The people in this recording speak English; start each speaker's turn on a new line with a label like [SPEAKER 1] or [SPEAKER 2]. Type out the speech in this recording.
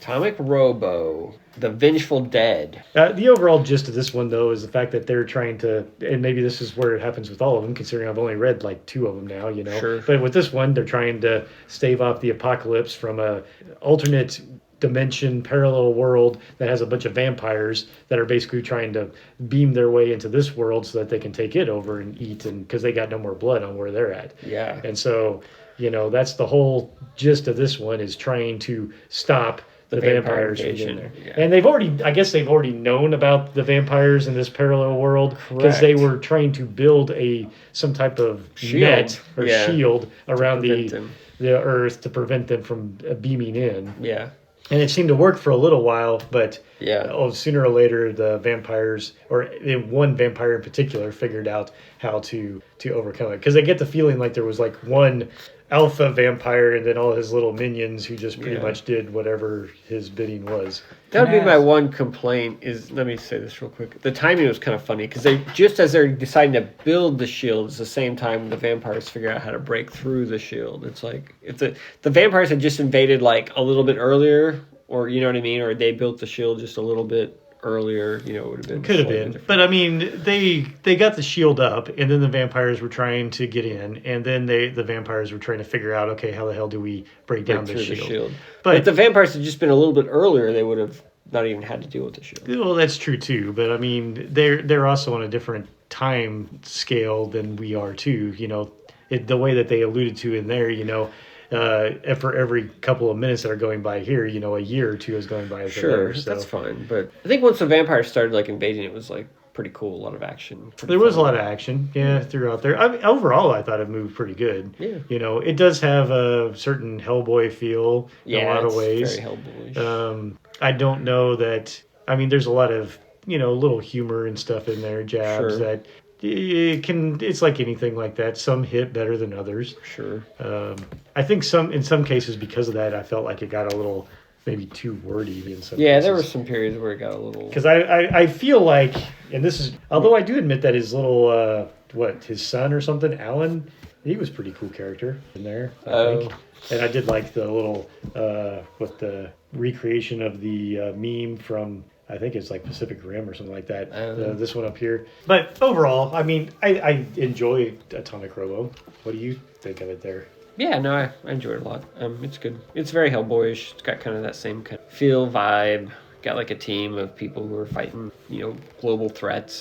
[SPEAKER 1] Atomic Robo, the Vengeful Dead.
[SPEAKER 2] The overall gist of this one, though, is the fact that they're trying to, and maybe this is where it happens with all of them, considering I've only read like 2 of them now, you know.
[SPEAKER 1] Sure.
[SPEAKER 2] But with this one, they're trying to stave off the apocalypse from a alternate dimension, parallel world that has a bunch of vampires that are basically trying to beam their way into this world so that they can take it over and eat, and because they got no more blood on where they're at.
[SPEAKER 1] Yeah.
[SPEAKER 2] And so, you know, that's the whole gist of this one, is trying to stop the vampires from getting there.
[SPEAKER 1] Yeah.
[SPEAKER 2] And I guess they've already known about the vampires in this parallel world, because they were trying to build some type of net or shield around the Earth to prevent them from beaming in.
[SPEAKER 1] Yeah.
[SPEAKER 2] And it seemed to work for a little while, but
[SPEAKER 1] yeah.
[SPEAKER 2] Sooner or later, the vampires, or one vampire in particular, figured out how to overcome it. Because I get the feeling like there was like one alpha vampire and then all his little minions who just pretty much did whatever his bidding was.
[SPEAKER 1] That would be my one complaint is, let me say this real quick. The timing was kind of funny because just as they're deciding to build the shield, it's the same time the vampires figure out how to break through the shield. It's like, the vampires had just invaded like a little bit earlier, or you know what I mean? Or they built the shield just a little bit earlier, you know, it would have been.
[SPEAKER 2] Could have been. But I mean, they got the shield up, and then the vampires were trying to get in, and then the vampires were trying to figure out, okay, how the hell do we break down the shield?
[SPEAKER 1] But if the vampires had just been a little bit earlier, they would have not even had to deal with the shield.
[SPEAKER 2] Well, that's true too. But I mean, they're also on a different time scale than we are too. You know, the way that they alluded to in there, you know. For every couple of minutes that are going by here, you know, a year or 2 is going by.
[SPEAKER 1] Sure, so that's fine. But I think once the vampires started like invading, it was like pretty cool. A lot of action.
[SPEAKER 2] There was a lot of action, throughout there. I mean, overall, I thought it moved pretty good.
[SPEAKER 1] Yeah.
[SPEAKER 2] You know, it does have a certain Hellboy feel in a lot of ways.
[SPEAKER 1] Very Hellboyish.
[SPEAKER 2] I don't know that. I mean, there's a lot of, you know, little humor and stuff in there, jabs that. It's like anything like that. Some hit better than others.
[SPEAKER 1] Sure.
[SPEAKER 2] I think in some cases, because of that, I felt like it got a little maybe too wordy in some cases.
[SPEAKER 1] Yeah, there were some periods where it got a little.
[SPEAKER 2] Because I feel like, and this is, although I do admit that his little his son or something, Alan, he was a pretty cool character in there. I think. And I did like the little the recreation of the meme from. I think it's like Pacific Rim or something like that. This one up here. But overall, I mean, I enjoy Atomic Robo. What do you think of it there?
[SPEAKER 1] Yeah, no, I enjoyed it a lot. It's good. It's very Hellboyish. It's got kind of that same kind of feel, vibe. Got like a team of people who are fighting, you know, global threats.